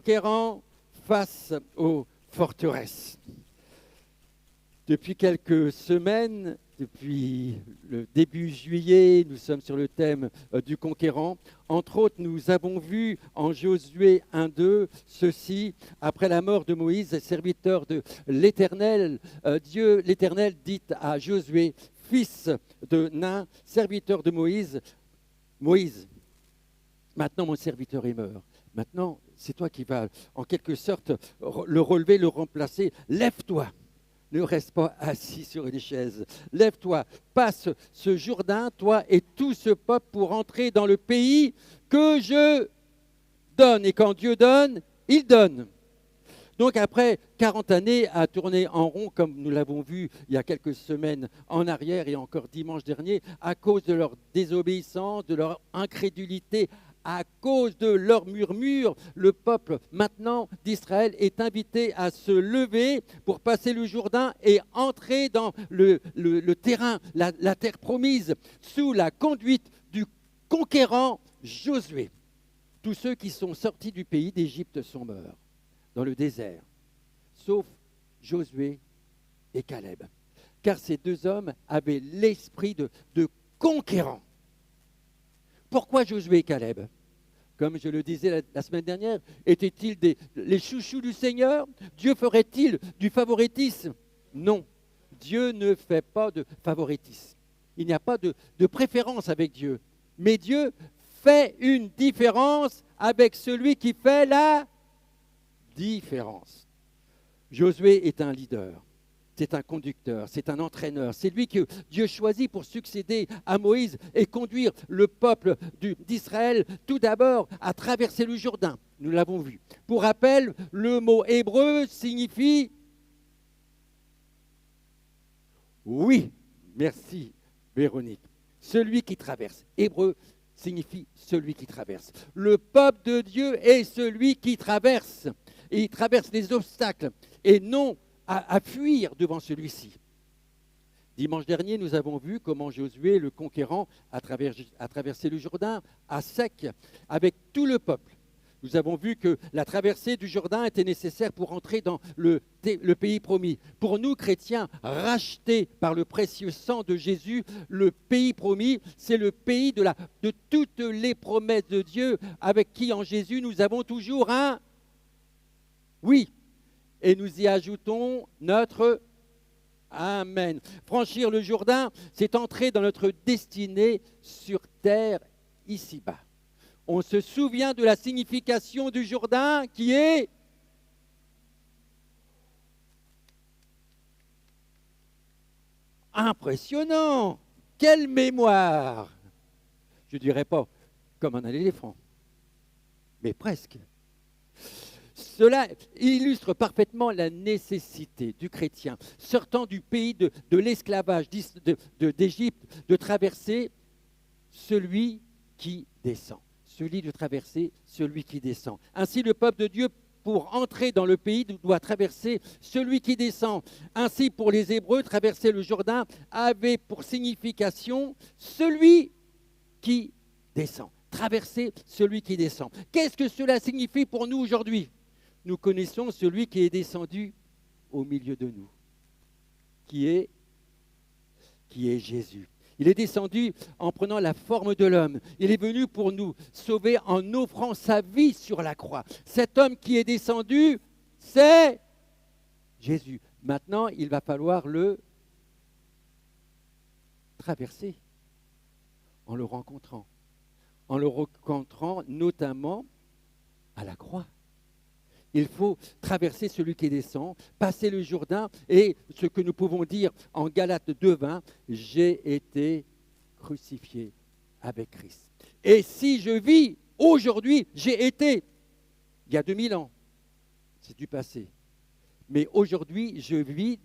conquérants face aux forteresses. Depuis quelques semaines, depuis le début juillet, nous sommes sur le thème du conquérant. Entre autres, nous avons vu en Josué 1:2 ceci: après la mort de Moïse, serviteur de l'Éternel, Dieu l'Éternel dit à Josué, fils de Nun, serviteur de Moïse, Moïse, maintenant mon serviteur est mort. Maintenant, c'est toi qui vas en quelque sorte le relever, le remplacer. Lève-toi. Ne reste pas assis sur une chaise. Lève-toi, passe ce Jourdain, toi et tout ce peuple, pour entrer dans le pays que je donne. Et quand Dieu donne, il donne. Donc après 40 années à tourner en rond, comme nous l'avons vu il y a quelques semaines en arrière et encore dimanche dernier, à cause de leur désobéissance, de leur incrédulité, à cause de leur murmure, le peuple maintenant d'Israël est invité à se lever pour passer le Jourdain et entrer dans le terrain, la terre promise, sous la conduite du conquérant Josué. Tous ceux qui sont sortis du pays d'Égypte sont morts dans le désert, sauf Josué et Caleb. Car ces deux hommes avaient l'esprit de conquérant. Pourquoi Josué et Caleb? Comme je le disais la semaine dernière, étaient-ils les chouchous du Seigneur? Dieu ferait-il du favoritisme? Non, Dieu ne fait pas de favoritisme. Il n'y a pas de préférence avec Dieu. Mais Dieu fait une différence avec celui qui fait la différence. Josué est un leader. C'est un conducteur, c'est un entraîneur. C'est lui que Dieu choisit pour succéder à Moïse et conduire le peuple d'Israël tout d'abord à traverser le Jourdain. Nous l'avons vu. Pour rappel, le mot hébreu signifie oui. Merci Véronique. Celui qui traverse. Hébreu signifie celui qui traverse. Le peuple de Dieu est celui qui traverse. Et il traverse les obstacles et non à fuir devant celui-ci. Dimanche dernier, nous avons vu comment Josué, le conquérant, a traversé le Jourdain à sec avec tout le peuple. Nous avons vu que la traversée du Jourdain était nécessaire pour entrer dans le pays promis. Pour nous, chrétiens, rachetés par le précieux sang de Jésus, le pays promis, c'est le pays de toutes les promesses de Dieu, avec qui en Jésus nous avons toujours un oui. Et nous y ajoutons notre Amen. Franchir le Jourdain, c'est entrer dans notre destinée sur terre ici-bas. On se souvient de la signification du Jourdain qui est impressionnant. Quelle mémoire! Je ne dirais pas comme un éléphant, mais presque. Cela illustre parfaitement la nécessité du chrétien, sortant du pays de l'esclavage d'Égypte, de traverser celui qui descend. Celui de traverser celui qui descend. Ainsi, le peuple de Dieu, pour entrer dans le pays, doit traverser celui qui descend. Ainsi, pour les Hébreux, traverser le Jourdain avait pour signification celui qui descend. Traverser celui qui descend. Qu'est-ce que cela signifie pour nous aujourd'hui? Nous connaissons celui qui est descendu au milieu de nous, qui est Jésus. Il est descendu en prenant la forme de l'homme. Il est venu pour nous sauver en offrant sa vie sur la croix. Cet homme qui est descendu, c'est Jésus. Maintenant, il va falloir le traverser en le rencontrant notamment à la croix. Il faut traverser celui qui descend, passer le Jourdain et ce que nous pouvons dire en Galates 2:20, j'ai été crucifié avec Christ. Et si je vis aujourd'hui, j'ai été, il y a 2000 ans, c'est du passé. Mais aujourd'hui, je vis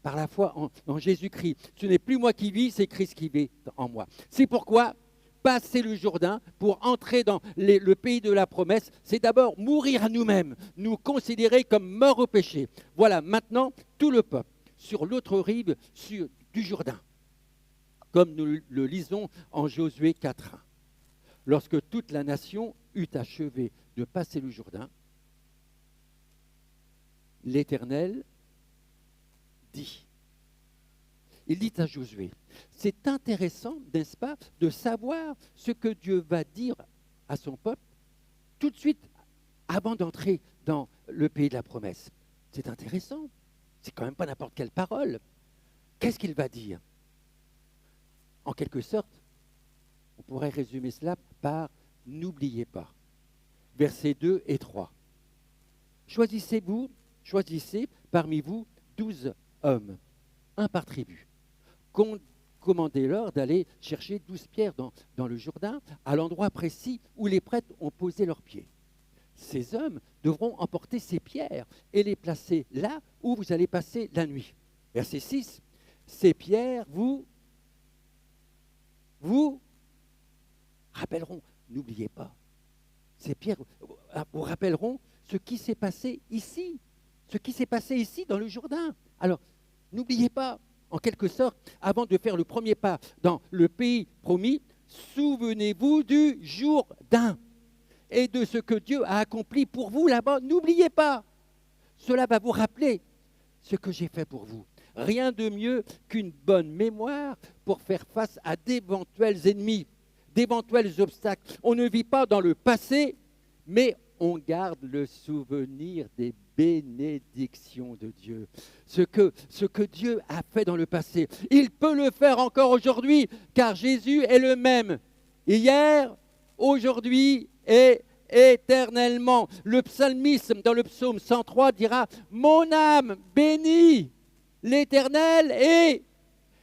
par la foi en Jésus-Christ. Ce n'est plus moi qui vis, c'est Christ qui vit en moi. C'est pourquoi passer le Jourdain pour entrer dans le pays de la promesse, c'est d'abord mourir à nous-mêmes, nous considérer comme morts au péché. Voilà, maintenant, tout le peuple sur l'autre rive du Jourdain, comme nous le lisons en Josué 4:1. Lorsque toute la nation eut achevé de passer le Jourdain, l'Éternel dit. Il dit à Josué, c'est intéressant, n'est-ce pas, de savoir ce que Dieu va dire à son peuple tout de suite avant d'entrer dans le pays de la promesse. C'est intéressant, c'est quand même pas n'importe quelle parole. Qu'est-ce qu'il va dire? En quelque sorte, on pourrait résumer cela par « n'oubliez pas ». Versets 2 et 3. Choisissez parmi vous 12 hommes, un par tribu. Commandez-leur d'aller chercher 12 pierres dans le Jourdain, à l'endroit précis où les prêtres ont posé leurs pieds. Ces hommes devront emporter ces pierres et les placer là où vous allez passer la nuit. Verset 6. Ces pierres vous rappelleront, n'oubliez pas, ces pierres vous rappelleront ce qui s'est passé ici, dans le Jourdain. Alors, n'oubliez pas, en quelque sorte, avant de faire le premier pas dans le pays promis, souvenez-vous du Jourdain et de ce que Dieu a accompli pour vous là-bas. N'oubliez pas, cela va vous rappeler ce que j'ai fait pour vous. Rien de mieux qu'une bonne mémoire pour faire face à d'éventuels ennemis, d'éventuels obstacles. On ne vit pas dans le passé, mais on garde le souvenir des bénédictions de Dieu. Ce que Dieu a fait dans le passé, il peut le faire encore aujourd'hui, car Jésus est le même, hier, aujourd'hui et éternellement. Le psalmiste, dans le psaume 103, dira « Mon âme bénit l'Éternel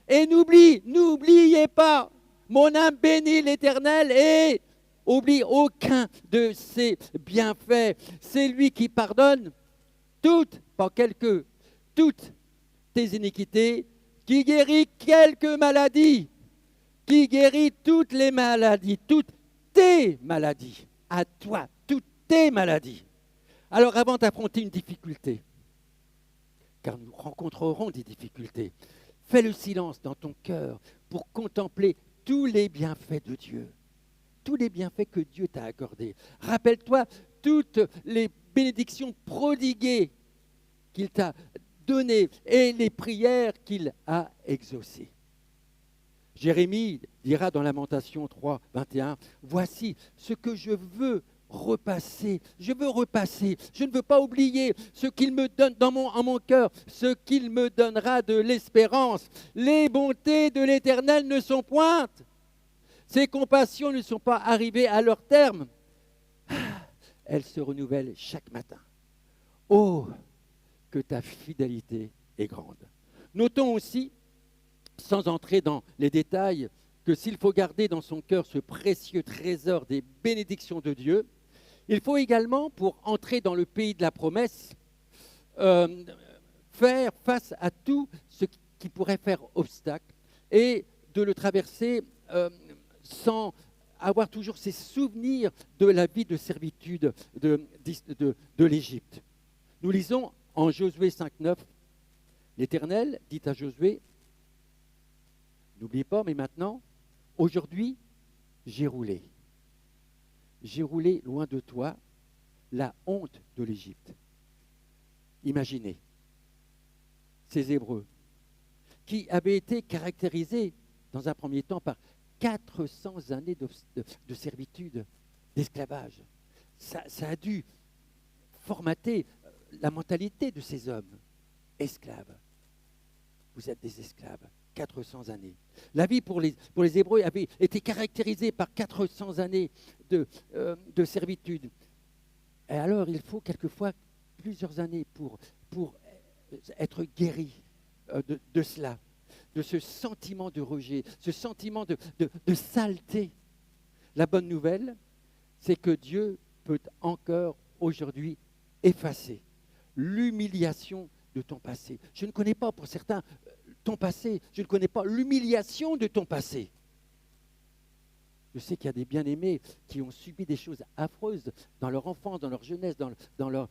et n'oubliez pas, mon âme bénit l'Éternel et oublie aucun de ses bienfaits. C'est lui qui pardonne toutes tes iniquités, qui guérit quelques maladies, qui guérit toutes les maladies, toutes tes maladies, à toi, toutes tes maladies. Alors avant d'affronter une difficulté, car nous rencontrerons des difficultés, fais le silence dans ton cœur pour contempler tous les bienfaits de Dieu. Tous les bienfaits que Dieu t'a accordés. Rappelle-toi toutes les bénédictions prodiguées qu'il t'a données et les prières qu'il a exaucées. Jérémie dira dans Lamentation 3, 21, « Voici ce que je veux repasser. Je ne veux pas oublier ce qu'il me donne en mon cœur, ce qu'il me donnera de l'espérance. Les bontés de l'Éternel ne sont pointes. Ses compassions ne sont pas arrivées à leur terme. Elles se renouvellent chaque matin. Oh, que ta fidélité est grande. » Notons aussi, sans entrer dans les détails, que s'il faut garder dans son cœur ce précieux trésor des bénédictions de Dieu, il faut également, pour entrer dans le pays de la promesse, faire face à tout ce qui pourrait faire obstacle et de le traverser sans avoir toujours ces souvenirs de la vie de servitude de l'Égypte. Nous lisons en Josué 5,9, l'Éternel dit à Josué, n'oubliez pas, mais maintenant, aujourd'hui, j'ai roulé loin de toi la honte de l'Égypte. Imaginez ces Hébreux qui avaient été caractérisés dans un premier temps par 400 années de servitude, d'esclavage. Ça a dû formater la mentalité de ces hommes. Esclaves. Vous êtes des esclaves. 400 années. La vie pour les Hébreux avait été caractérisée par 400 années de servitude. Et alors, il faut quelquefois plusieurs années pour être guéri de cela, de ce sentiment de rejet, ce sentiment de saleté. La bonne nouvelle, c'est que Dieu peut encore aujourd'hui effacer l'humiliation de ton passé. Je ne connais pas pour certains ton passé, je ne connais pas l'humiliation de ton passé. Je sais qu'il y a des bien-aimés qui ont subi des choses affreuses dans leur enfance, dans leur jeunesse, dans leurs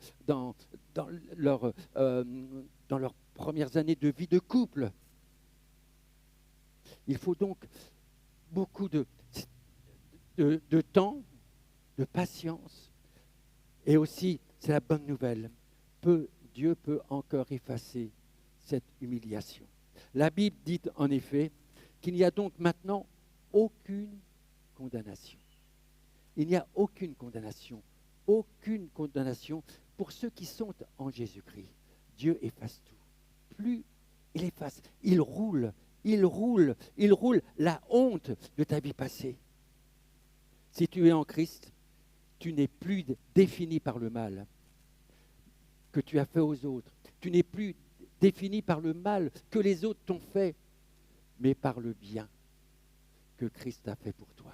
premières années de vie de couple. Il faut donc beaucoup de temps, de patience, Et aussi, c'est la bonne nouvelle, Dieu peut encore effacer cette humiliation. La Bible dit en effet qu'il n'y a donc maintenant aucune condamnation. Il n'y a aucune condamnation pour ceux qui sont en Jésus-Christ. Dieu efface tout. Plus il efface, il roule la honte de ta vie passée. Si tu es en Christ, tu n'es plus défini par le mal que tu as fait aux autres. Tu n'es plus défini par le mal que les autres t'ont fait, mais par le bien que Christ a fait pour toi.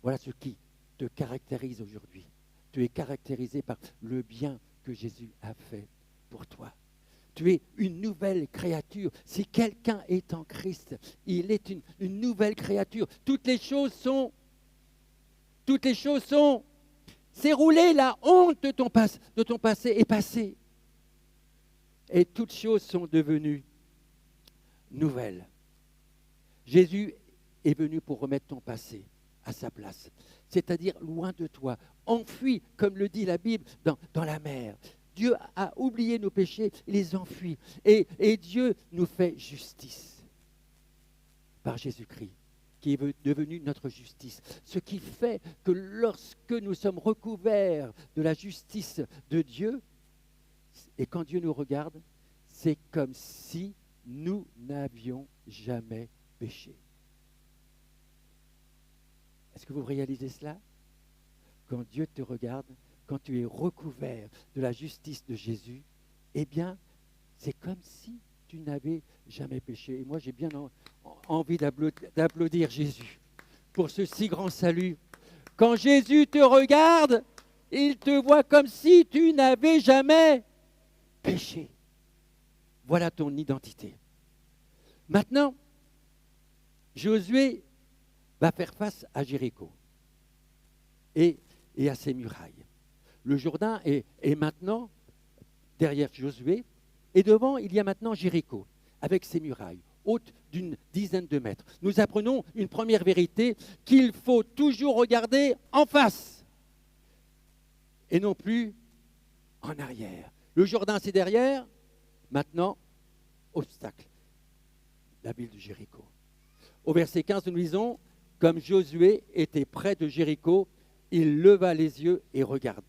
Voilà ce qui te caractérise aujourd'hui. Tu es caractérisé par le bien que Jésus a fait pour toi. Tu es une nouvelle créature. Si quelqu'un est en Christ, il est une nouvelle créature. Toutes les choses sont, c'est roulé, la honte de ton passé est passée. Et toutes choses sont devenues nouvelles. Jésus est venu pour remettre ton passé à sa place, c'est-à-dire loin de toi, enfui, comme le dit la Bible, dans la mer. Dieu a oublié nos péchés, il les enfuit. Et Dieu nous fait justice par Jésus-Christ, qui est devenu notre justice. Ce qui fait que lorsque nous sommes recouverts de la justice de Dieu, et quand Dieu nous regarde, c'est comme si nous n'avions jamais péché. Est-ce que vous réalisez cela? Quand Dieu te regarde, quand tu es recouvert de la justice de Jésus, eh bien, c'est comme si tu n'avais jamais péché. Et moi, j'ai bien envie d'applaudir Jésus pour ce si grand salut. Quand Jésus te regarde, il te voit comme si tu n'avais jamais péché. Voilà ton identité. Maintenant, Josué va faire face à Jéricho et à ses murailles. Le Jourdain est maintenant derrière Josué, et devant, il y a maintenant Jéricho, avec ses murailles, hautes d'une dizaine de mètres. Nous apprenons une première vérité, qu'il faut toujours regarder en face, et non plus en arrière. Le Jourdain, c'est derrière, maintenant, obstacle, la ville de Jéricho. Au verset 15, nous lisons, comme Josué était près de Jéricho, il leva les yeux et regarda.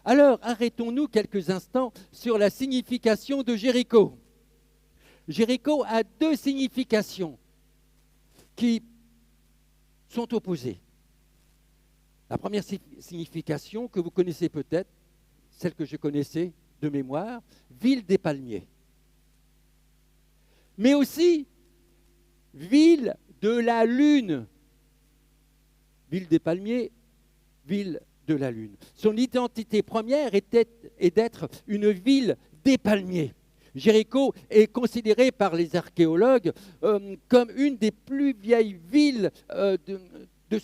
Alors, arrêtons-nous quelques instants sur la signification de Jéricho. Jéricho a deux significations qui sont opposées. La première signification que vous connaissez peut-être, celle que je connaissais de mémoire, ville des palmiers. Mais aussi, ville de la lune. Ville des palmiers, ville de la lune. Son identité première est d'être une ville des palmiers. Jéricho est considéré par les archéologues comme une des plus vieilles villes de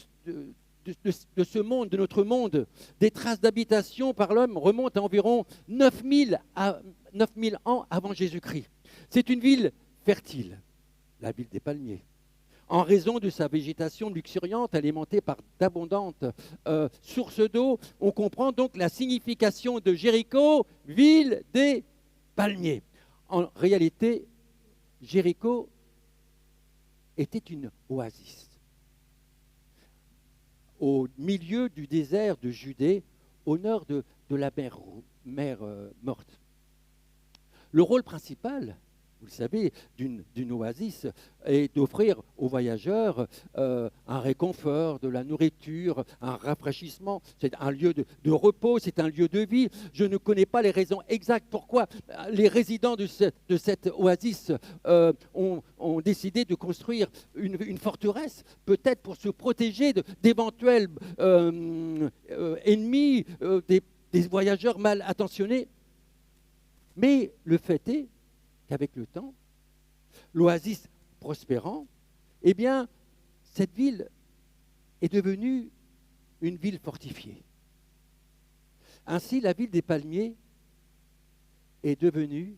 ce monde, de notre monde. Des traces d'habitation par l'homme remontent à environ 9000 ans avant Jésus-Christ. C'est une ville fertile, la ville des palmiers. En raison de sa végétation luxuriante, alimentée par d'abondantes sources d'eau, on comprend donc la signification de Jéricho, ville des palmiers. En réalité, Jéricho était une oasis. Au milieu du désert de Judée, au nord de la mer Morte. Le rôle principal, vous le savez, d'une oasis est d'offrir aux voyageurs un réconfort, de la nourriture, un rafraîchissement. C'est un lieu de repos, c'est un lieu de vie. Je ne connais pas les raisons exactes pourquoi les résidents de cette oasis ont décidé de construire une forteresse, peut-être pour se protéger d'éventuels ennemis, des voyageurs mal intentionnés. Mais le fait est qu'avec le temps, l'oasis prospérant, eh bien, cette ville est devenue une ville fortifiée. Ainsi, la ville des palmiers est devenue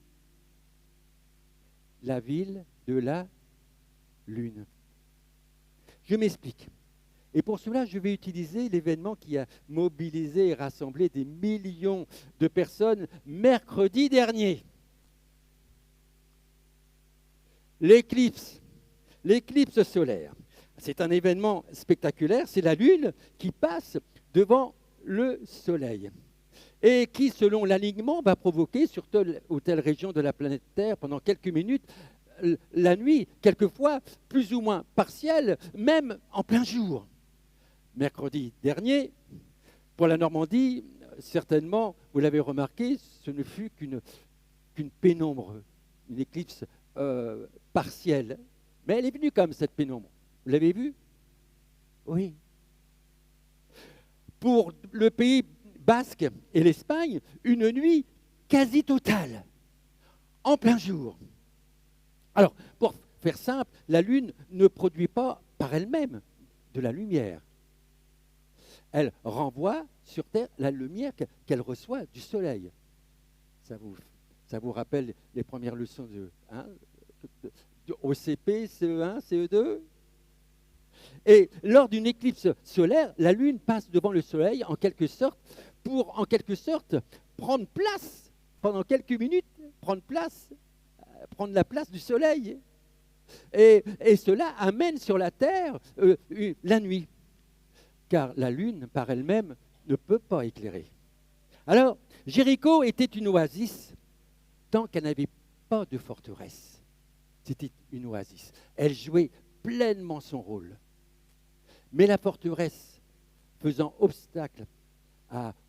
la ville de la lune. Je m'explique. Et pour cela, je vais utiliser l'événement qui a mobilisé et rassemblé des millions de personnes mercredi dernier. L'éclipse, l'éclipse solaire. C'est un événement spectaculaire, c'est la Lune qui passe devant le Soleil et qui, selon l'alignement, va provoquer sur telle ou telle région de la planète Terre pendant quelques minutes la nuit, quelquefois plus ou moins partielle, même en plein jour. Mercredi dernier, pour la Normandie, certainement, vous l'avez remarqué, ce ne fut qu'une pénombre, une éclipse partielle. Mais elle est venue comme cette pénombre. Vous l'avez vu? Oui. Pour le Pays basque et l'Espagne, une nuit quasi totale, en plein jour. Alors, pour faire simple, la Lune ne produit pas par elle-même de la lumière. Elle renvoie sur Terre la lumière qu'elle reçoit du Soleil. Ça vous rappelle les premières leçons de OCP, CE1, CE2? Et lors d'une éclipse solaire, la Lune passe devant le Soleil en quelque sorte pour, en quelque sorte, prendre place pendant quelques minutes, prendre la place du Soleil. Et cela amène sur la Terre la nuit, car la Lune, par elle-même, ne peut pas éclairer. Alors, Jéricho était une oasis tant qu'elle n'avait pas de forteresse. C'était une oasis. Elle jouait pleinement son rôle. Mais la forteresse faisant obstacle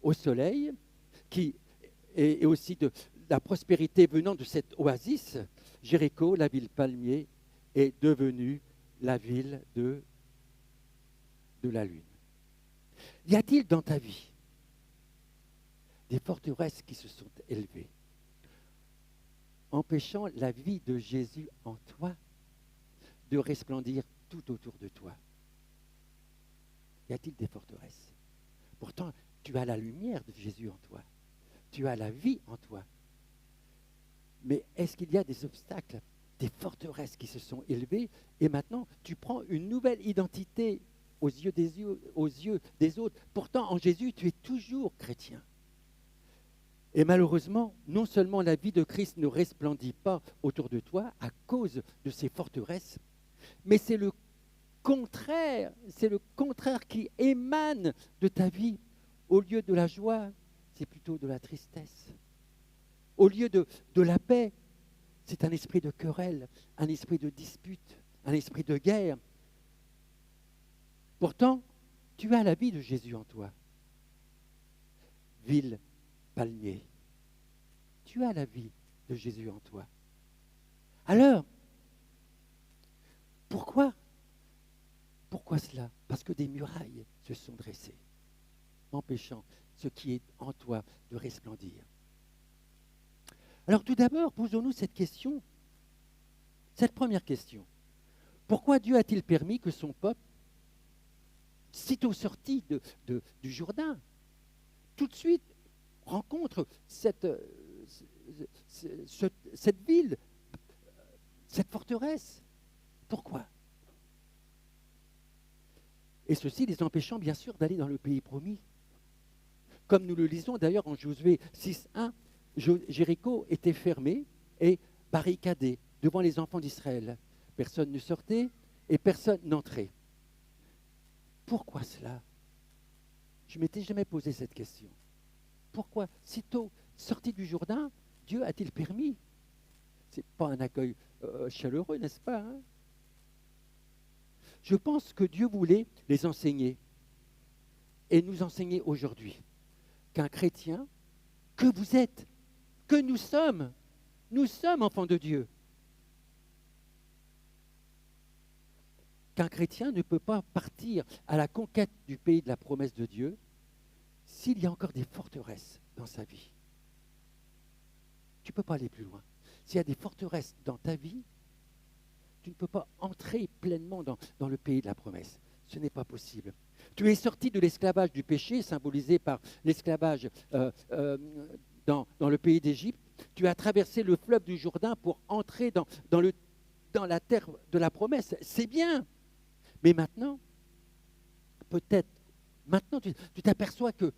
au soleil, et aussi de la prospérité venant de cette oasis, Jéricho, la ville palmier, est devenue la ville de la Lune. Y a-t-il dans ta vie des forteresses qui se sont élevées, empêchant la vie de Jésus en toi de resplendir tout autour de toi? Y a-t-il des forteresses? Pourtant, tu as la lumière de Jésus en toi. Tu as la vie en toi. Mais est-ce qu'il y a des obstacles, des forteresses qui se sont élevées et maintenant tu prends une nouvelle identité aux yeux des autres? Pourtant, en Jésus, tu es toujours chrétien. Et malheureusement, non seulement la vie de Christ ne resplendit pas autour de toi à cause de ces forteresses, mais c'est le contraire qui émane de ta vie. Au lieu de la joie, c'est plutôt de la tristesse. Au lieu de la paix, c'est un esprit de querelle, un esprit de dispute, un esprit de guerre. Pourtant, tu as la vie de Jésus en toi. Ville palmier, tu as la vie de Jésus en toi. Alors, pourquoi cela? Parce que des murailles se sont dressées, empêchant ce qui est en toi de resplendir. Alors tout d'abord, posons-nous cette question, cette première question. Pourquoi Dieu a-t-il permis que son peuple, sitôt sorti du Jourdain, tout de suite rencontre cette ville, cette forteresse? Pourquoi? Et ceci les empêchant bien sûr d'aller dans le pays promis. Comme nous le lisons d'ailleurs en Josué 6.1, Jéricho était fermé et barricadé devant les enfants d'Israël. Personne ne sortait et personne n'entrait. Pourquoi cela? Je ne m'étais jamais posé cette question. Pourquoi, sitôt sorti du Jourdain, Dieu a-t-il permis? Ce n'est pas un accueil chaleureux, n'est-ce pas, hein? Je pense que Dieu voulait les enseigner et nous enseigner aujourd'hui qu'un chrétien, que vous êtes, que nous sommes enfants de Dieu. Qu'un chrétien ne peut pas partir à la conquête du pays de la promesse de Dieu s'il y a encore des forteresses dans sa vie. Tu ne peux pas aller plus loin. S'il y a des forteresses dans ta vie, tu ne peux pas entrer pleinement dans le pays de la promesse. Ce n'est pas possible. Tu es sorti de l'esclavage du péché, symbolisé par l'esclavage dans le pays d'Égypte. Tu as traversé le fleuve du Jourdain pour entrer dans la terre de la promesse. C'est bien. Mais maintenant, peut-être, maintenant tu t'aperçois qu'il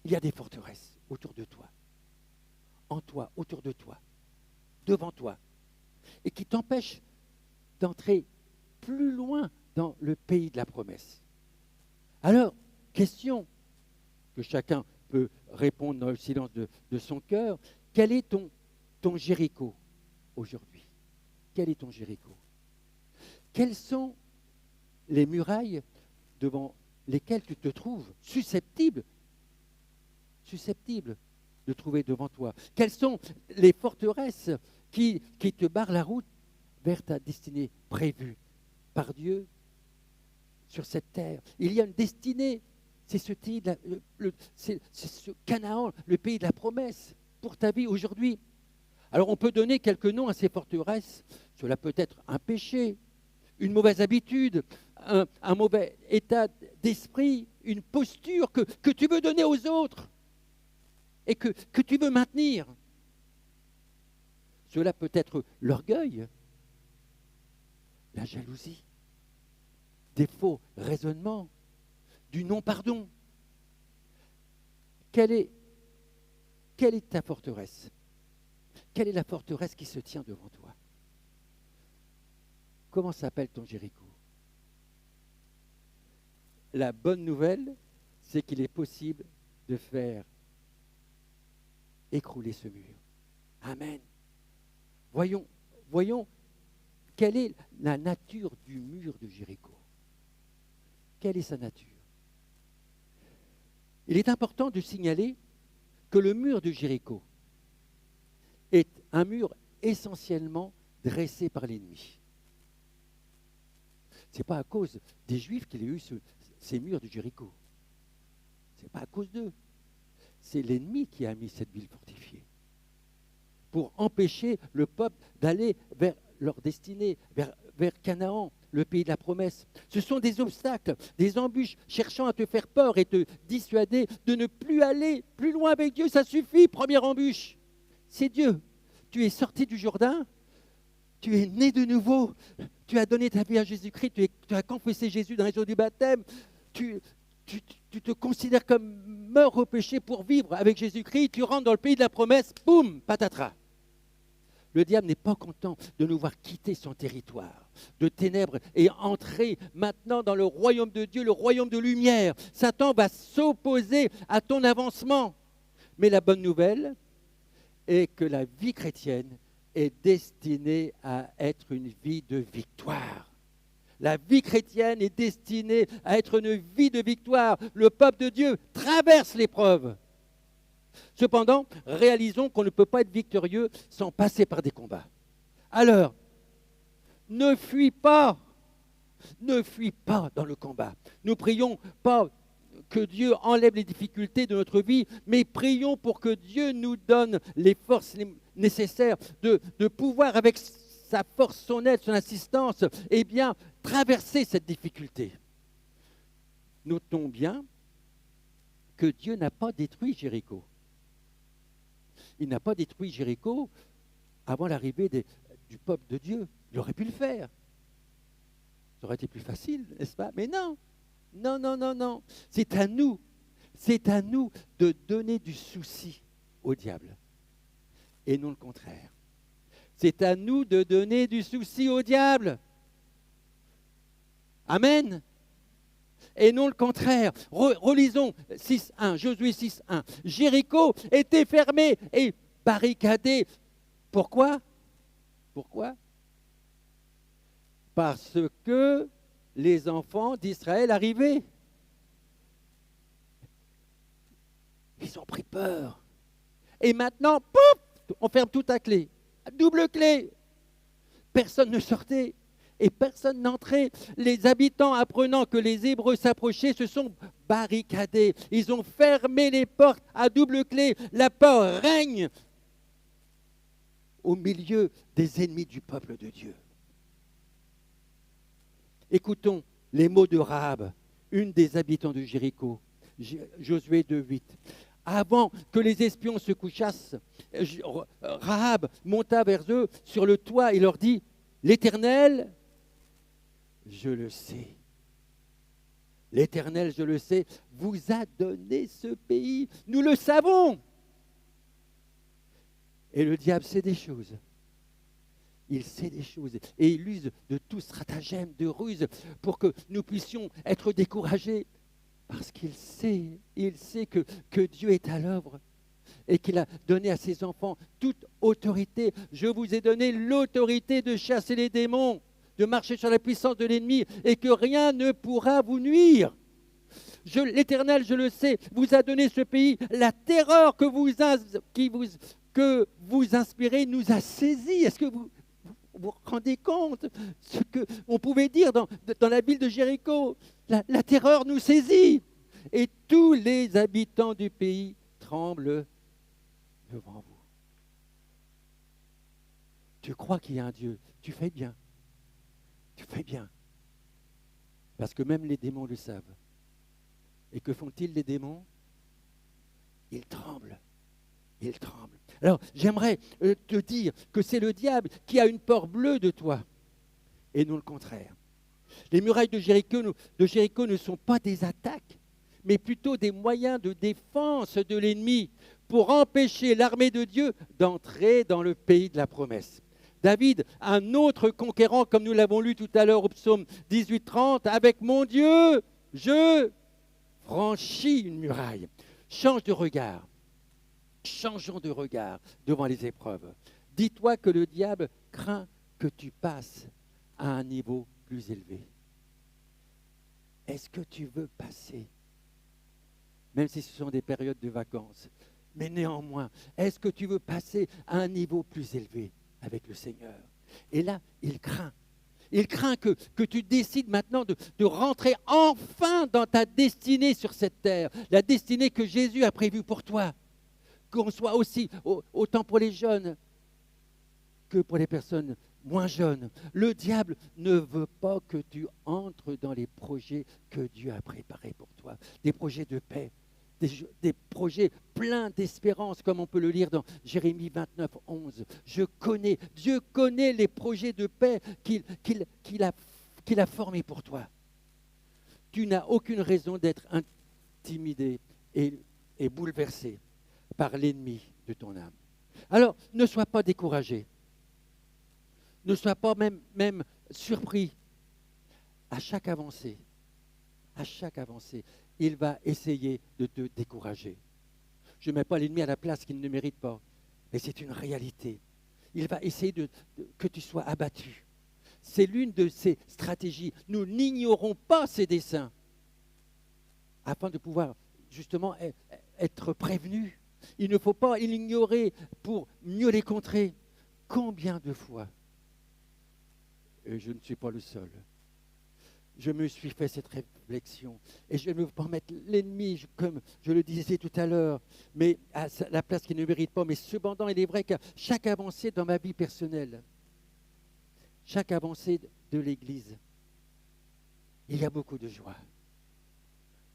y a des forteresses autour de toi, en toi, autour de toi, devant toi, et qui t'empêchent d'entrer plus loin dans le pays de la promesse. Alors, question que chacun peut répondre dans le silence de son cœur, quel est ton Jéricho aujourd'hui? Quel est ton Jéricho? Quelles sont les murailles devant lesquelles tu te trouves susceptible de trouver devant toi? Quelles sont les forteresses qui te barrent la route vers ta destinée prévue par Dieu sur cette terre? Il y a une destinée, c'est ce Canaan, le pays de la promesse pour ta vie aujourd'hui. Alors on peut donner quelques noms à ces forteresses. Cela peut être un péché, une mauvaise habitude, un mauvais état d'esprit, une posture que tu veux donner aux autres et que tu veux maintenir. Cela peut être l'orgueil, la jalousie, des faux raisonnements, du non-pardon. Quelle est ta forteresse? Quelle est la forteresse qui se tient devant toi? Comment s'appelle ton Jéricho? La bonne nouvelle, c'est qu'il est possible de faire écrouler ce mur. Amen. Voyons quelle est la nature du mur de Jéricho. Quelle est sa nature? Il est important de signaler que le mur de Jéricho est un mur essentiellement dressé par l'ennemi. Ce n'est pas à cause des Juifs qu'il y a eu ces murs de Jéricho. Ce n'est pas à cause d'eux. C'est l'ennemi qui a mis cette ville fortifiée pour empêcher le peuple d'aller vers leur destinée, vers Canaan, le pays de la promesse. Ce sont des obstacles, des embûches cherchant à te faire peur et te dissuader de ne plus aller plus loin avec Dieu. Ça suffit, première embûche. C'est Dieu. Tu es sorti du Jourdain, tu es né de nouveau, tu as donné ta vie à Jésus-Christ, tu as confessé Jésus dans les eaux du baptême, tu te considères comme mort au péché pour vivre avec Jésus-Christ, tu rentres dans le pays de la promesse, boum, patatras. Le diable n'est pas content de nous voir quitter son territoire de ténèbres et entrer maintenant dans le royaume de Dieu, le royaume de lumière. Satan va s'opposer à ton avancement. Mais la bonne nouvelle est que la vie chrétienne est destinée à être une vie de victoire. La vie chrétienne est destinée à être une vie de victoire. Le peuple de Dieu traverse l'épreuve. Cependant, réalisons qu'on ne peut pas être victorieux sans passer par des combats. Alors, ne fuis pas dans le combat. Nous prions pas que Dieu enlève les difficultés de notre vie, mais prions pour que Dieu nous donne les forces nécessaires de pouvoir, avec sa force, son aide, son assistance, eh bien, traverser cette difficulté. Notons bien que Dieu n'a pas détruit Jéricho. Il n'a pas détruit Jéricho avant l'arrivée du peuple de Dieu. Il aurait pu le faire. Ça aurait été plus facile, n'est-ce pas? Mais non, non. C'est à nous de donner du souci au diable et non le contraire. C'est à nous de donner du souci au diable. Amen. Et non le contraire. Relisons 6.1, Josué 6.1. Jéricho était fermé et barricadé. Pourquoi? Parce que les enfants d'Israël arrivaient. Ils ont pris peur. Et maintenant, pouf, on ferme tout à clé. Double clé. Personne ne sortait. Et personne n'entrait. Les habitants, apprenant que les Hébreux s'approchaient, se sont barricadés. Ils ont fermé les portes à double clé. La peur règne au milieu des ennemis du peuple de Dieu. Écoutons les mots de Rahab, une des habitants de Jéricho. Josué 2.8. Avant que les espions se couchassent, Rahab monta vers eux sur le toit et leur dit « L'Éternel, je le sais. L'Éternel, je le sais, vous a donné ce pays. Nous le savons. Et le diable sait des choses. Il sait des choses et il use de tout stratagème, de ruse pour que nous puissions être découragés. Parce qu'il sait que Dieu est à l'œuvre et qu'il a donné à ses enfants toute autorité. Je vous ai donné l'autorité de chasser les démons, de marcher sur la puissance de l'ennemi et que rien ne pourra vous nuire. L'Éternel, je le sais, vous a donné ce pays. La terreur que vous inspirez nous a saisis. Est-ce que vous vous rendez compte ce qu'on pouvait dire dans la ville de Jéricho? La terreur nous saisit. Et tous les habitants du pays tremblent devant vous. Tu crois qu'il y a un Dieu? Tu fais bien. Tu fais bien. Parce que même les démons le savent. Et que font-ils les démons? Ils tremblent. Ils tremblent. Alors, j'aimerais te dire que c'est le diable qui a une peur bleue de toi et non le contraire. Les murailles de Jéricho ne sont pas des attaques, mais plutôt des moyens de défense de l'ennemi pour empêcher l'armée de Dieu d'entrer dans le pays de la promesse. David, un autre conquérant, comme nous l'avons lu tout à l'heure au psaume 18-30, avec mon Dieu, je franchis une muraille. Change de regard. Changeons de regard devant les épreuves. Dis-toi que le diable craint que tu passes à un niveau plus élevé. Est-ce que tu veux passer, même si ce sont des périodes de vacances, mais néanmoins, est-ce que tu veux passer à un niveau plus élevé avec le Seigneur? Et là, il craint. Il craint que tu décides maintenant de rentrer enfin dans ta destinée sur cette terre, la destinée que Jésus a prévue pour toi. Qu'on soit aussi, autant pour les jeunes que pour les personnes moins jeunes. Le diable ne veut pas que tu entres dans les projets que Dieu a préparés pour toi. Des projets de paix, des projets pleins d'espérance, comme on peut le lire dans Jérémie 29, 11. Dieu connaît les projets de paix qu'il a formés pour toi. Tu n'as aucune raison d'être intimidé et bouleversé par l'ennemi de ton âme. Alors, ne sois pas découragé. Ne sois pas même surpris. À chaque avancée, il va essayer de te décourager. Je ne mets pas l'ennemi à la place qu'il ne mérite pas, mais c'est une réalité. Il va essayer que tu sois abattu. C'est l'une de ses stratégies. Nous n'ignorons pas ses desseins afin de pouvoir justement être prévenus. Il ne faut pas l'ignorer pour mieux les contrer. Combien de fois, et je ne suis pas le seul, je me suis fait cette réflexion et je ne veux pas mettre l'ennemi, comme je le disais tout à l'heure, mais à la place qu'il ne mérite pas. Mais cependant, il est vrai qu'à chaque avancée dans ma vie personnelle, chaque avancée de l'Église, il y a beaucoup de joie.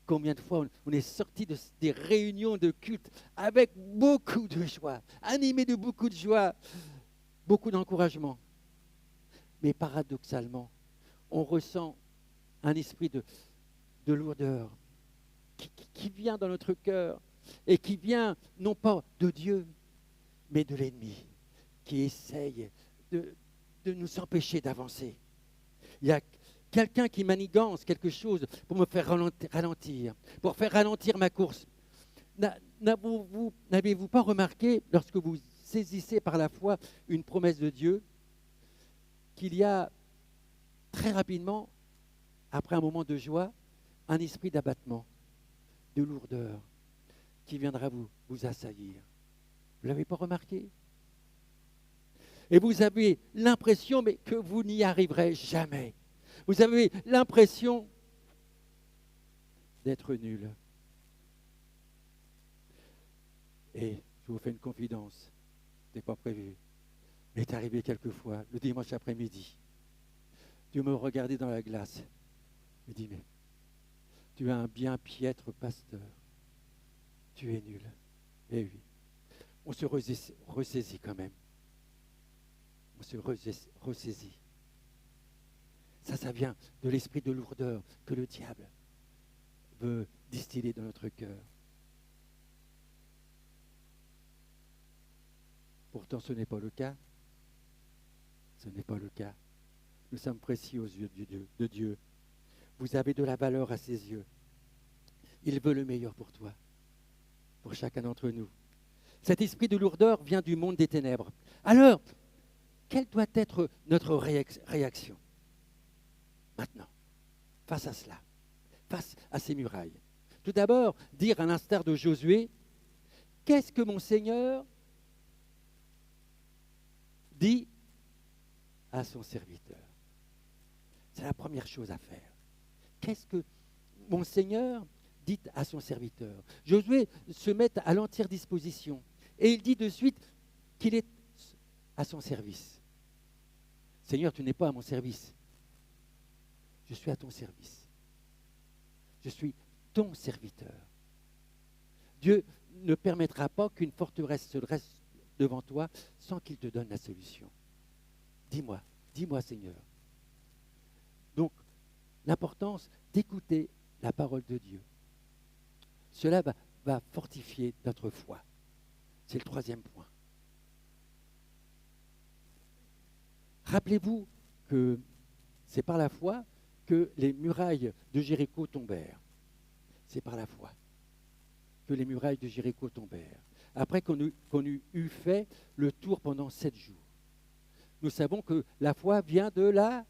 Combien de fois on est sorti des réunions de culte avec beaucoup de joie, animé de beaucoup de joie, beaucoup d'encouragement. Mais paradoxalement, on ressent un esprit de lourdeur qui vient dans notre cœur et qui vient non pas de Dieu, mais de l'ennemi qui essaye de nous empêcher d'avancer. Il y a quelqu'un qui manigance quelque chose pour me faire ralentir, pour faire ralentir ma course. N'avez-vous pas remarqué, lorsque vous saisissez par la foi une promesse de Dieu, qu'il y a très rapidement, après un moment de joie, un esprit d'abattement, de lourdeur, qui viendra vous assaillir? Vous ne l'avez pas remarqué? Et vous avez l'impression que vous n'y arriverez jamais. Vous avez l'impression d'être nul. Et je vous fais une confidence, ce n'était pas prévu, mais c'est arrivé quelquefois, le dimanche après-midi. Dieu me regardait dans la glace, me dit, mais tu es un bien piètre pasteur, tu es nul. Eh oui, on se ressaisit quand même. On se ressaisit. Ça vient de l'esprit de lourdeur que le diable veut distiller dans notre cœur. Pourtant, ce n'est pas le cas. Ce n'est pas le cas. Nous sommes précieux aux yeux de Dieu. Vous avez de la valeur à ses yeux. Il veut le meilleur pour toi, pour chacun d'entre nous. Cet esprit de lourdeur vient du monde des ténèbres. Alors, quelle doit être notre réaction maintenant, face à cela, face à ces murailles? Tout d'abord, dire à l'instar de Josué, qu'est-ce que mon Seigneur dit à son serviteur? C'est la première chose à faire. Qu'est-ce que mon Seigneur dit à son serviteur? Josué se met à l'entière disposition et il dit de suite qu'il est à son service. Seigneur, tu n'es pas à mon service. Je suis à ton service. Je suis ton serviteur. Dieu ne permettra pas qu'une forteresse se dresse devant toi sans qu'il te donne la solution. Dis-moi Seigneur. Donc, l'importance d'écouter la parole de Dieu. Cela va fortifier notre foi. C'est le troisième point. Rappelez-vous que c'est par la foi que les murailles de Jéricho tombèrent. C'est par la foi que les murailles de Jéricho tombèrent. Après qu'on eut fait le tour pendant 7 jours. Nous savons que la foi vient de la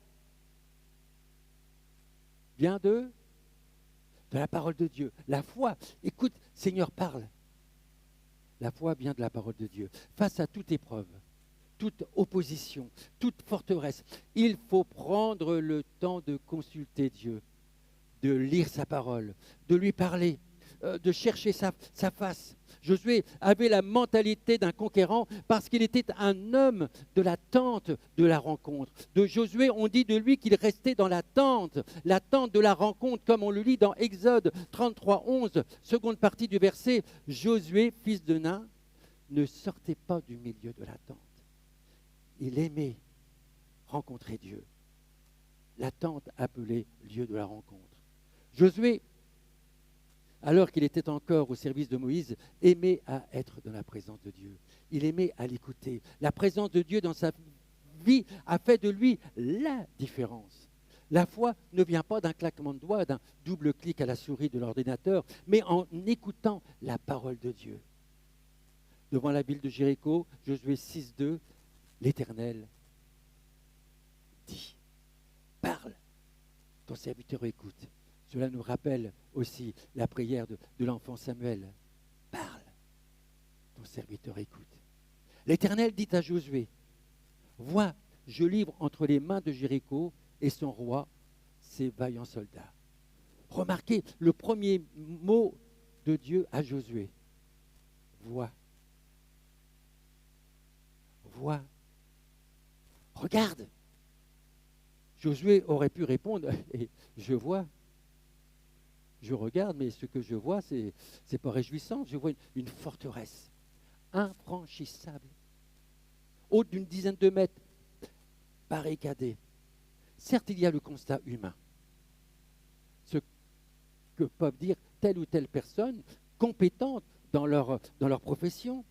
parole de Dieu. La foi, écoute, Seigneur, parle. La foi vient de la parole de Dieu. Face à toute épreuve, toute opposition, toute forteresse, il faut prendre le temps de consulter Dieu, de lire sa parole, de lui parler, de chercher sa face. Josué avait la mentalité d'un conquérant parce qu'il était un homme de la tente de la rencontre. De Josué, on dit de lui qu'il restait dans la tente de la rencontre, comme on le lit dans Exode 33, 11, seconde partie du verset. Josué, fils de Nun, ne sortait pas du milieu de la tente. Il aimait rencontrer Dieu. La tente appelée lieu de la rencontre. Josué, alors qu'il était encore au service de Moïse, aimait à être dans la présence de Dieu. Il aimait à l'écouter. La présence de Dieu dans sa vie a fait de lui la différence. La foi ne vient pas d'un claquement de doigts, d'un double clic à la souris de l'ordinateur, mais en écoutant la parole de Dieu. Devant la ville de Jéricho, Josué 6,2, l'Éternel dit, parle, ton serviteur écoute. Cela nous rappelle aussi la prière de l'enfant Samuel. Parle, ton serviteur écoute. L'Éternel dit à Josué, vois, je livre entre les mains de Jéricho et son roi ses vaillants soldats. Remarquez le premier mot de Dieu à Josué. Vois. Vois. Regarde. Josué aurait pu répondre, je vois. Je regarde, mais ce que je vois, c'est pas réjouissant. Je vois une forteresse infranchissable, haute d'une dizaine de mètres, barricadée. Certes, il y a le constat humain. Ce que peuvent dire telle ou telle personne compétente dans leur profession.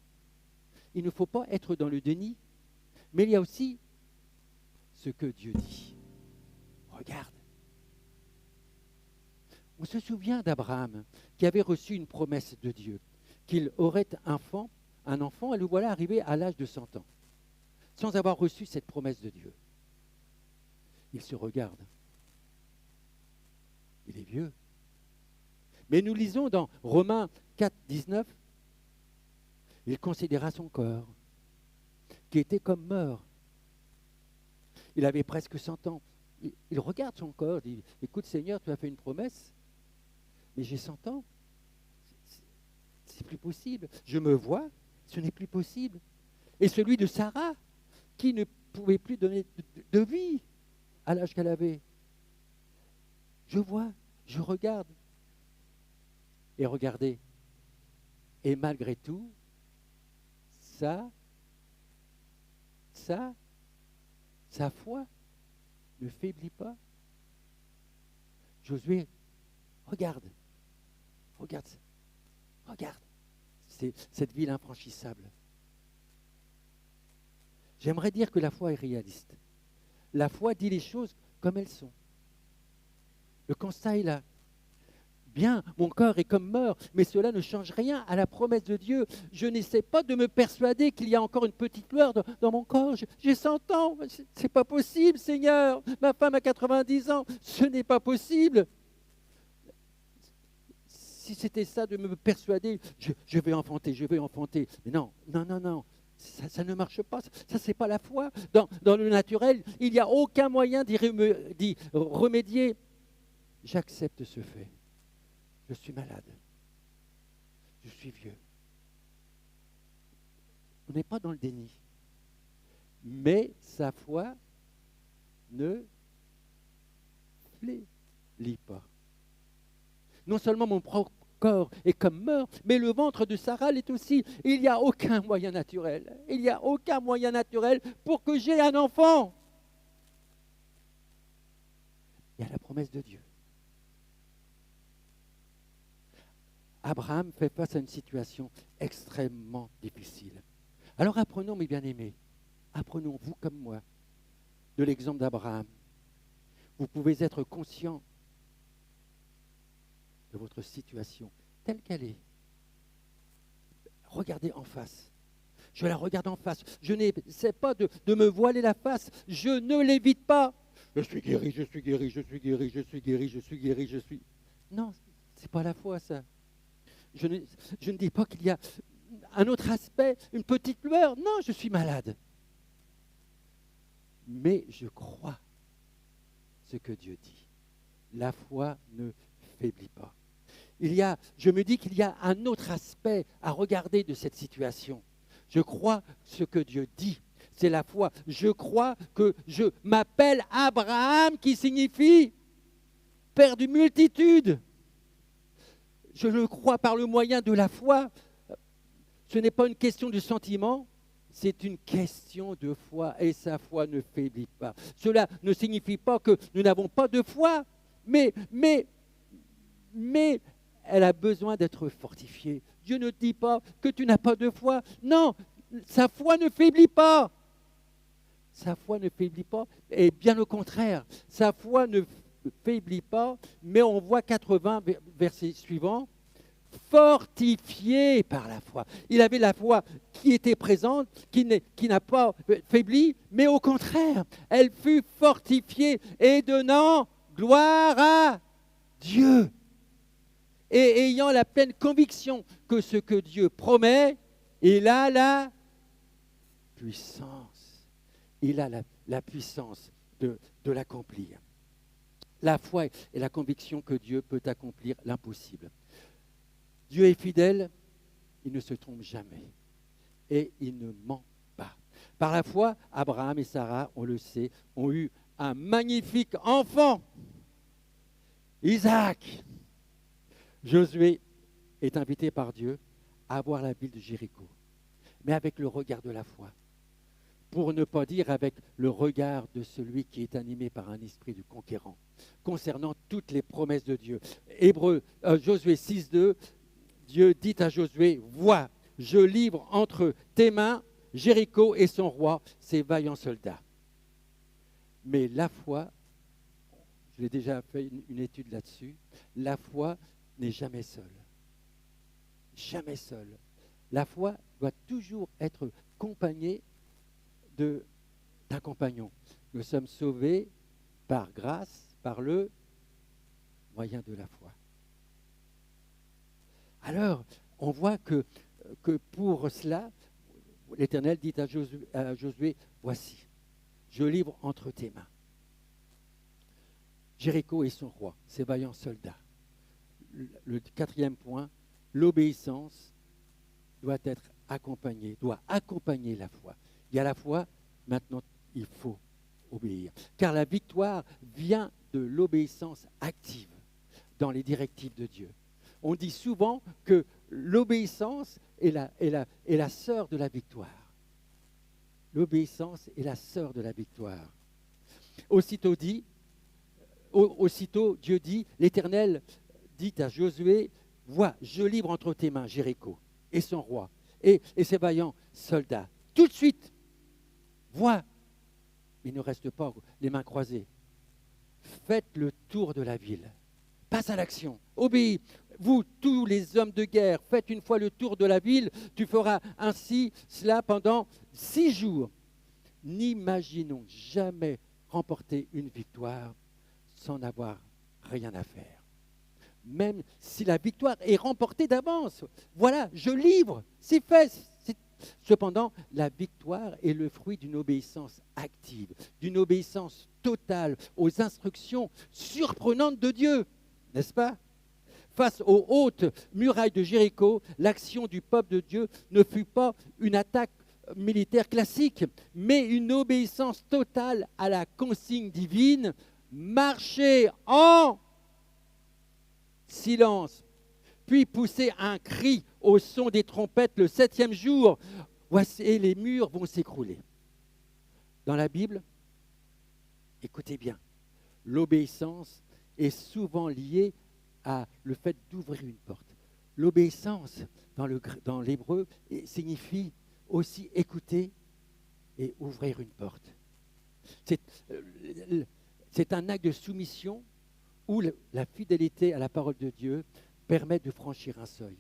Il ne faut pas être dans le déni, mais il y a aussi ce que Dieu dit. Regarde. On se souvient d'Abraham qui avait reçu une promesse de Dieu, qu'il aurait un enfant, et le voilà arrivé à l'âge de 100 ans, sans avoir reçu cette promesse de Dieu. Il se regarde. Il est vieux. Mais nous lisons dans Romains 4, 19, il considéra son corps, qui était comme mort. Il avait presque 100 ans. Il regarde son corps, dit, écoute Seigneur, tu as fait une promesse, mais j'ai 100 ans. C'est plus possible. Je me vois, ce n'est plus possible. Et celui de Sarah, qui ne pouvait plus donner de vie à l'âge qu'elle avait. Je vois, je regarde. Et regardez. Et malgré tout, sa foi ne faiblit pas. Josué, regarde, Regarde, regarde, c'est cette ville infranchissable. J'aimerais dire que la foi est réaliste. La foi dit les choses comme elles sont. Le constat est là. Bien, mon corps est comme mort, mais cela ne change rien à la promesse de Dieu. Je n'essaie pas de me persuader qu'il y a encore une petite lueur dans mon corps. J'ai 100 ans, c'est pas possible, Seigneur. Ma femme a 90 ans, ce n'est pas possible. Si c'était ça de me persuader, je vais enfanter, je vais enfanter. Mais non, non, non, non. Ça ne marche pas, ça c'est pas la foi. Dans le naturel, il n'y a aucun moyen d'y remédier. J'accepte ce fait. Je suis malade. Je suis vieux. On n'est pas dans le déni. Mais sa foi ne faiblit pas. Non seulement mon propre corps est comme mort, mais le ventre de Sarah l'est aussi. Il n'y a aucun moyen naturel. Il n'y a aucun moyen naturel pour que j'aie un enfant. Il y a la promesse de Dieu. Abraham fait face à une situation extrêmement difficile. Alors apprenons, mes bien-aimés, apprenons, vous comme moi, de l'exemple d'Abraham. Vous pouvez être conscient de votre situation telle qu'elle est. Regardez en face. Je la regarde en face. Je n'essaie pas de me voiler la face. Je ne l'évite pas. Je suis guéri, je suis guéri, je suis guéri, je suis guéri, je suis guéri, je suis... Non, c'est pas la foi, ça. Je ne dis pas qu'il y a un autre aspect, une petite lueur. Non, je suis malade. Mais je crois ce que Dieu dit. La foi ne faiblit pas. Je me dis qu'il y a un autre aspect à regarder de cette situation. Je crois ce que Dieu dit. C'est la foi. Je crois que je m'appelle Abraham, qui signifie père d'une multitude. Je le crois par le moyen de la foi. Ce n'est pas une question de sentiment, c'est une question de foi et sa foi ne faiblit pas. Cela ne signifie pas que nous n'avons pas de foi, mais elle a besoin d'être fortifiée. Dieu ne dit pas que tu n'as pas de foi. Non, sa foi ne faiblit pas. Sa foi ne faiblit pas, et bien au contraire, sa foi ne faiblit pas, mais on voit 80 versets suivants, fortifié par la foi. Il avait la foi qui était présente, qui n'a pas faibli, mais au contraire, elle fut fortifiée et donnant gloire à Dieu. Et ayant la pleine conviction que ce que Dieu promet, il a la puissance. Il a la puissance de l'accomplir. La foi est la conviction que Dieu peut accomplir l'impossible. Dieu est fidèle, il ne se trompe jamais et il ne ment pas. Par la foi, Abraham et Sarah, on le sait, ont eu un magnifique enfant, Isaac. Josué est invité par Dieu à voir la ville de Jéricho, mais avec le regard de la foi. Pour ne pas dire avec le regard de celui qui est animé par un esprit de conquérant, concernant toutes les promesses de Dieu. Josué 6,2, Dieu dit à Josué, vois, je livre entre tes mains Jéricho et son roi, ses vaillants soldats. Mais la foi, je l'ai déjà fait une étude là-dessus, la foi n'est jamais seule. Jamais seule. La foi doit toujours être accompagnée d'un compagnon. Nous sommes sauvés par grâce, par le moyen de la foi. Alors, on voit que pour cela, l'Éternel dit à Josué, voici, je livre entre tes mains Jéricho et son roi, ses vaillants soldats. Le quatrième point, l'obéissance doit être accompagnée, doit accompagner la foi. Il y a la foi, maintenant il faut obéir. Car la victoire vient de l'obéissance active dans les directives de Dieu. On dit souvent que l'obéissance est la sœur de la victoire. L'obéissance est la sœur de la victoire. Aussitôt Dieu dit, l'Éternel dit à Josué, vois, je livre entre tes mains Jéricho et son roi et ses vaillants soldats. Tout de suite, vois, mais ne reste pas les mains croisées. Faites le tour de la ville. Passe à l'action. Obéis. Vous, tous les hommes de guerre, faites une fois le tour de la ville. Tu feras ainsi cela pendant 6 jours. N'imaginons jamais remporter une victoire sans n'avoir rien à faire. Même si la victoire est remportée d'avance. Voilà, je livre, c'est fait. Cependant, la victoire est le fruit d'une obéissance active, d'une obéissance totale aux instructions surprenantes de Dieu, n'est-ce pas? Face aux hautes murailles de Jéricho, l'action du peuple de Dieu ne fut pas une attaque militaire classique, mais une obéissance totale à la consigne divine, marcher en silence, puis pousser un cri au son des trompettes le 7e jour, et les murs vont s'écrouler. Dans la Bible, écoutez bien, l'obéissance est souvent liée à le fait d'ouvrir une porte. L'obéissance, dans l'hébreu, signifie aussi écouter et ouvrir une porte. C'est un acte de soumission où la fidélité à la parole de Dieu permet de franchir un seuil.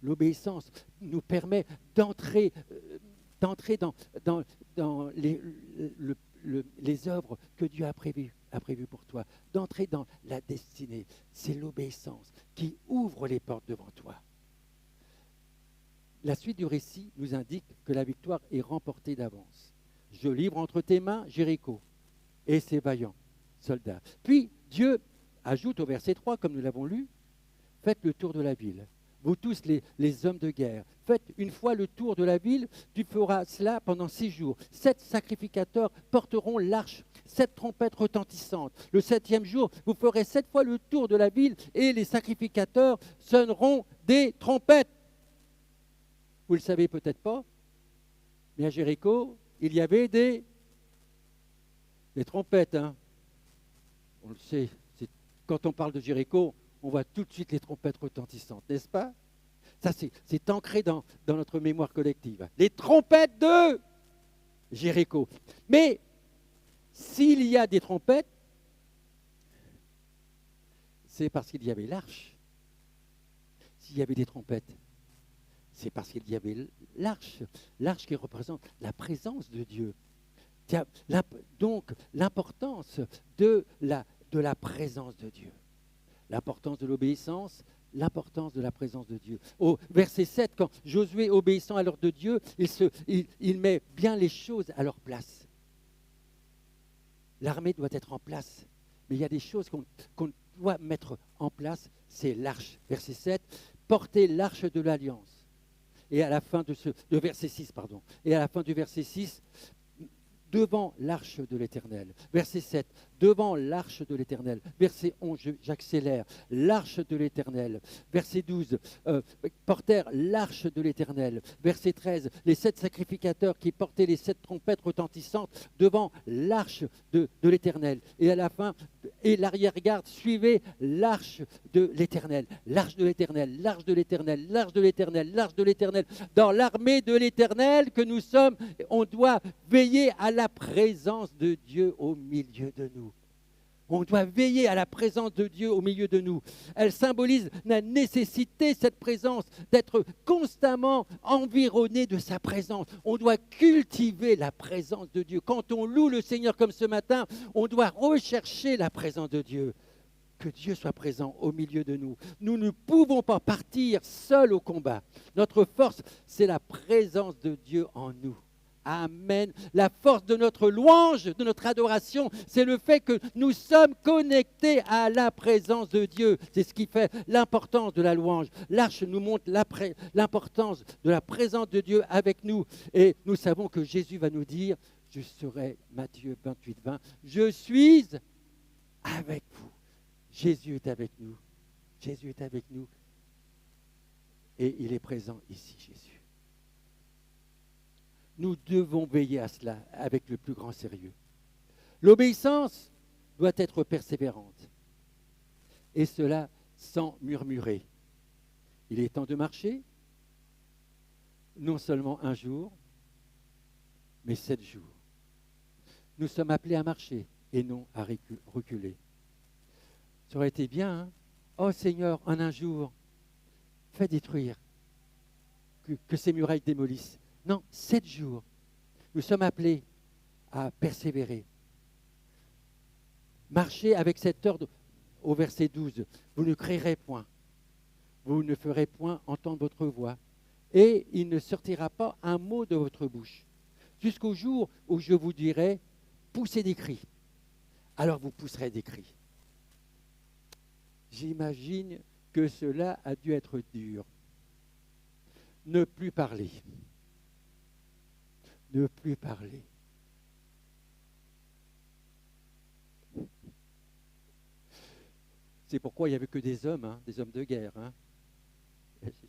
L'obéissance nous permet d'entrer dans les œuvres que Dieu a prévues pour toi, d'entrer dans la destinée. C'est l'obéissance qui ouvre les portes devant toi. La suite du récit nous indique que la victoire est remportée d'avance. Je livre entre tes mains Jéricho et ses vaillants soldats. Puis Dieu ajoute au verset 3, comme nous l'avons lu, faites le tour de la ville. Vous tous les hommes de guerre, faites une fois le tour de la ville, tu feras cela pendant 6 jours. 7 sacrificateurs porteront l'arche, 7 trompettes retentissantes. Le 7e jour, vous ferez 7 fois le tour de la ville et les sacrificateurs sonneront des trompettes. Vous ne le savez peut-être pas, mais à Jéricho, il y avait des trompettes. Hein. On le sait, quand on parle de Jéricho, on voit tout de suite les trompettes retentissantes, n'est-ce pas? Ça, c'est ancré dans notre mémoire collective. Les trompettes de Jéricho. Mais s'il y a des trompettes, c'est parce qu'il y avait l'arche. S'il y avait des trompettes, c'est parce qu'il y avait l'arche. L'arche qui représente la présence de Dieu. Donc, l'importance de la présence de Dieu. L'importance de l'obéissance, l'importance de la présence de Dieu. Au verset 7, quand Josué, obéissant à l'ordre de Dieu, il met bien les choses à leur place. L'armée doit être en place, mais il y a des choses qu'on doit mettre en place, c'est l'arche. Verset 7, portez l'arche de l'alliance. Et à la fin de verset 6, pardon. Et à la fin du verset 6, devant l'arche de l'Éternel. Verset 7, devant l'arche de l'Éternel. Verset 11, j'accélère, l'arche de l'Éternel. Verset 12, portèrent l'arche de l'Éternel. Verset 13, les 7 sacrificateurs qui portaient les 7 trompettes retentissantes devant l'arche de l'Éternel. Et à la fin, et l'arrière-garde suivait l'arche de l'Éternel. L'arche de l'Éternel, l'arche de l'Éternel, l'arche de l'Éternel, l'arche de l'Éternel. Dans l'armée de l'Éternel que nous sommes, on doit veiller à la présence de Dieu au milieu de nous. On doit veiller à la présence de Dieu au milieu de nous. Elle symbolise la nécessité, cette présence, d'être constamment environné de sa présence. On doit cultiver la présence de Dieu. Quand on loue le Seigneur comme ce matin, on doit rechercher la présence de Dieu. Que Dieu soit présent au milieu de nous. Nous ne pouvons pas partir seuls au combat. Notre force, c'est la présence de Dieu en nous. Amen. La force de notre louange, de notre adoration, c'est le fait que nous sommes connectés à la présence de Dieu. C'est ce qui fait l'importance de la louange. L'arche nous montre l'importance de la présence de Dieu avec nous. Et nous savons que Jésus va nous dire, je serai, Matthieu 28, 20, je suis avec vous. Jésus est avec nous. Jésus est avec nous. Et il est présent ici, Jésus. Nous devons veiller à cela avec le plus grand sérieux. L'obéissance doit être persévérante. Et cela sans murmurer. Il est temps de marcher, non seulement un jour, mais 7 jours. Nous sommes appelés à marcher et non à reculer. Ça aurait été bien, hein? Oh Seigneur, en un jour, fais détruire, que ces murailles démolissent. Non, 7 jours. Nous sommes appelés à persévérer. Marchez avec cet ordre au verset 12. Vous ne crierez point, vous ne ferez point entendre votre voix, et il ne sortira pas un mot de votre bouche, jusqu'au jour où je vous dirai, poussez des cris. Alors vous pousserez des cris. J'imagine que cela a dû être dur. Ne plus parler. Ne plus parler. C'est pourquoi il n'y avait que des hommes, hein, des hommes de guerre. Hein.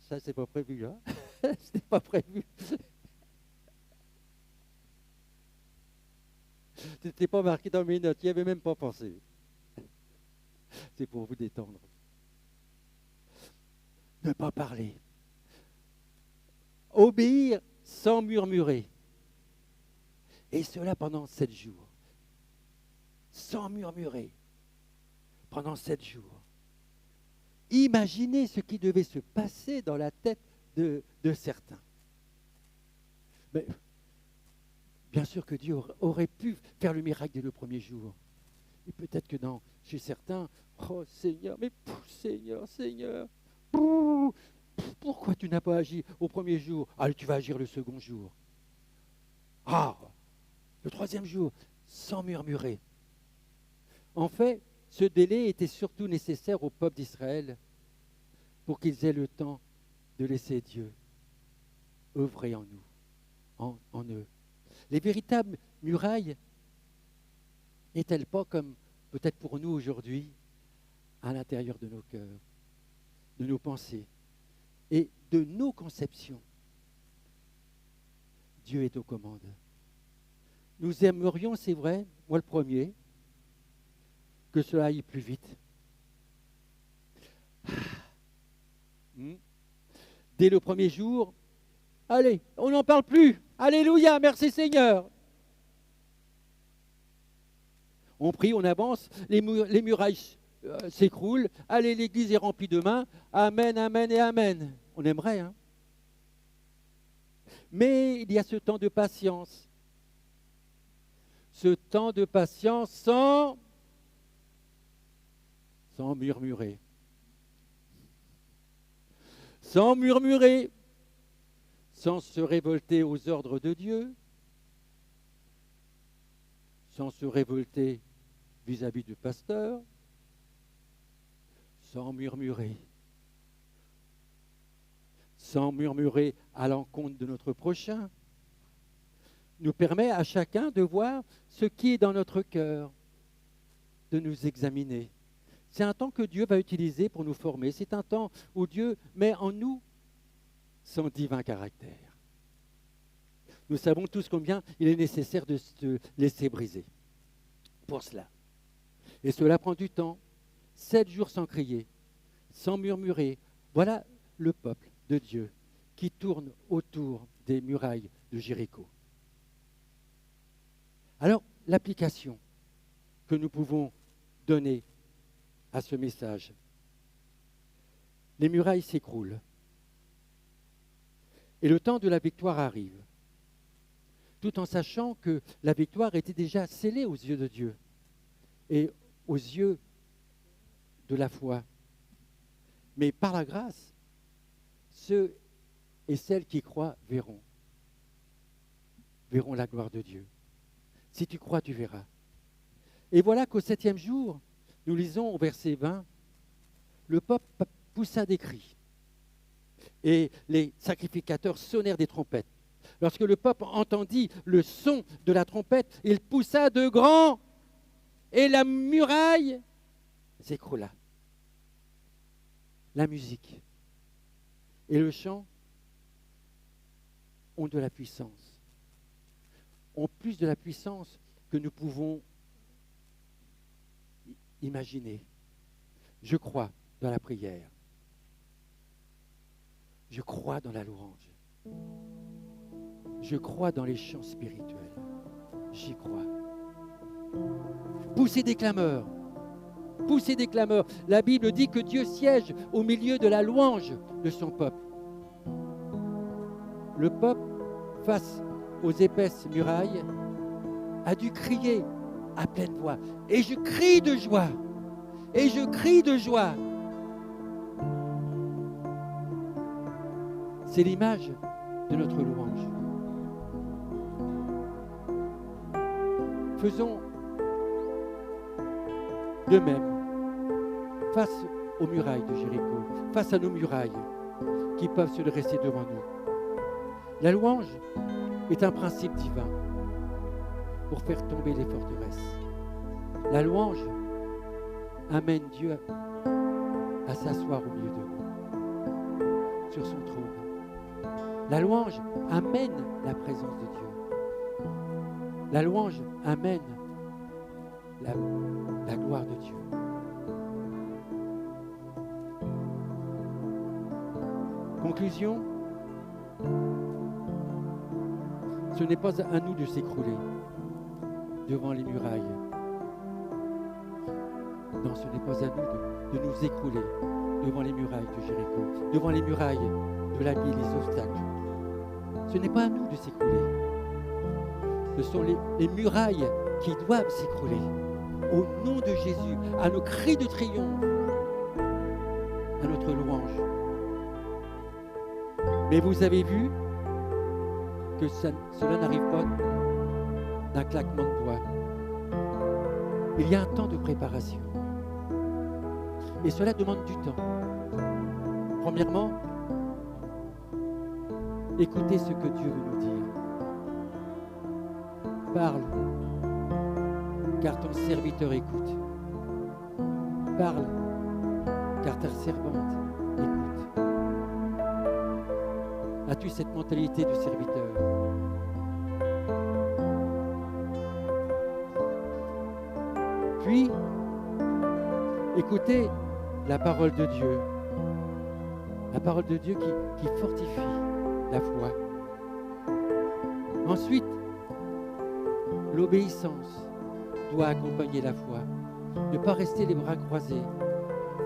Ça, c'est pas prévu. Hein. C'était pas prévu. C'était pas marqué dans mes notes. Il n'y avait même pas pensé. C'est pour vous détendre. Ne pas parler. Obéir sans murmurer. Et cela pendant 7 jours. Sans murmurer. Pendant 7 jours. Imaginez ce qui devait se passer dans la tête de certains. Mais bien sûr que Dieu aurait pu faire le miracle dès le premier jour. Et peut-être que chez certains, oh Seigneur, mais Seigneur, pourquoi tu n'as pas agi au premier jour? Ah, tu vas agir le second jour. Ah, le troisième jour, sans murmurer. En fait, ce délai était surtout nécessaire au peuple d'Israël pour qu'ils aient le temps de laisser Dieu œuvrer en nous, en eux. Les véritables murailles n'est-elle pas comme peut-être pour nous aujourd'hui à l'intérieur de nos cœurs, de nos pensées et de nos conceptions? Dieu est aux commandes. Nous aimerions, c'est vrai, moi le premier, que cela aille plus vite. Dès le premier jour, allez, on n'en parle plus. Alléluia, merci Seigneur. On prie, on avance, les murailles s'écroulent. Allez, l'église est remplie de mains. Amen, amen et amen. On aimerait, hein. Mais il y a ce temps de patience. Ce temps de patience sans murmurer. Sans murmurer. Sans se révolter aux ordres de Dieu. Sans se révolter vis-à-vis du pasteur. Sans murmurer. Sans murmurer à l'encontre de notre prochain, nous permet à chacun de voir ce qui est dans notre cœur, de nous examiner. C'est un temps que Dieu va utiliser pour nous former. C'est un temps où Dieu met en nous son divin caractère. Nous savons tous combien il est nécessaire de se laisser briser pour cela. Et cela prend du temps. 7 jours sans crier, sans murmurer. Voilà le peuple de Dieu qui tourne autour des murailles de Jéricho. Alors, l'application que nous pouvons donner à ce message. Les murailles s'écroulent. Et le temps de la victoire arrive. Tout en sachant que la victoire était déjà scellée aux yeux de Dieu et aux yeux de la foi. Mais par la grâce, ceux et celles qui croient verront la gloire de Dieu. Si tu crois, tu verras. Et voilà qu'au 7e jour, nous lisons au verset 20, le peuple poussa des cris et les sacrificateurs sonnèrent des trompettes. Lorsque le peuple entendit le son de la trompette, il poussa de grands et la muraille s'écroula. La musique et le chant ont de la puissance, ont plus de la puissance que nous pouvons imaginer. Je crois dans la prière. Je crois dans la louange. Je crois dans les chants spirituels. J'y crois. Poussez des clameurs. Poussez des clameurs. La Bible dit que Dieu siège au milieu de la louange de son peuple. Le peuple, face aux épaisses murailles, a dû crier à pleine voix. Et je crie de joie. Et je crie de joie. C'est l'image de notre louange. Faisons de même face aux murailles de Jéricho, face à nos murailles qui peuvent se dresser devant nous. La louange est un principe divin pour faire tomber les forteresses. La louange amène Dieu à s'asseoir au milieu de nous, sur son trône. La louange amène la présence de Dieu. La louange amène la gloire de Dieu. Conclusion, ce n'est pas à nous de s'écrouler devant les murailles. Non, ce n'est pas à nous de nous écrouler devant les murailles de Jéricho, devant les murailles de la vie, les obstacles. Ce n'est pas à nous de s'écrouler. Ce sont les murailles qui doivent s'écrouler. Au nom de Jésus, à nos cris de triomphe, à notre louange. Mais vous avez vu que cela n'arrive pas d'un claquement de doigts. Il y a un temps de préparation. Et cela demande du temps. Premièrement, écoutez ce que Dieu veut nous dire. Parle, car ton serviteur écoute. Parle, car ta servante écoute. As-tu cette mentalité du serviteur? Puis, écoutez la parole de Dieu. La parole de Dieu qui fortifie la foi. Ensuite, l'obéissance doit accompagner la foi. Ne pas rester les bras croisés,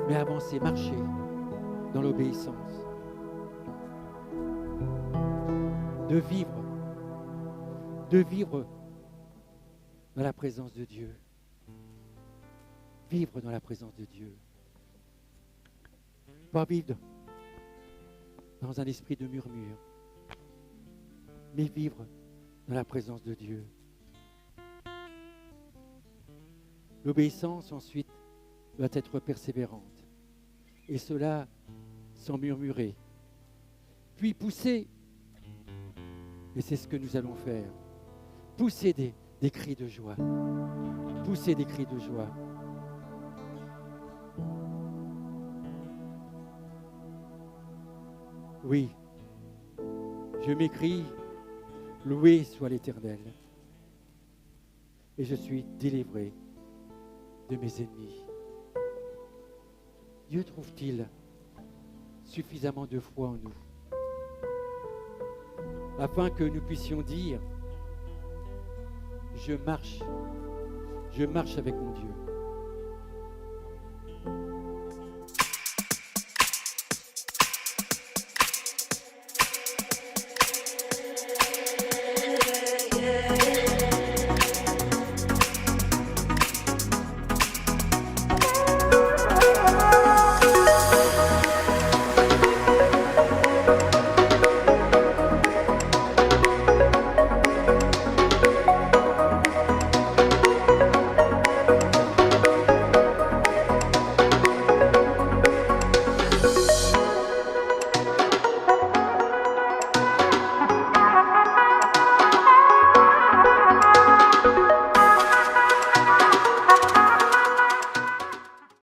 mais avancer, marcher dans l'obéissance. De vivre dans la présence de Dieu. Vivre dans la présence de Dieu. Pas vivre dans un esprit de murmure, mais vivre dans la présence de Dieu. L'obéissance, ensuite, doit être persévérante. Et cela sans murmurer. Puis pousser. Et c'est ce que nous allons faire. Pousser des cris de joie. Pousser des cris de joie. Oui, je m'écrie, loué soit l'Éternel. Et je suis délivré de mes ennemis. Dieu trouve-t-il suffisamment de foi en nous afin que nous puissions dire, je marche avec mon Dieu.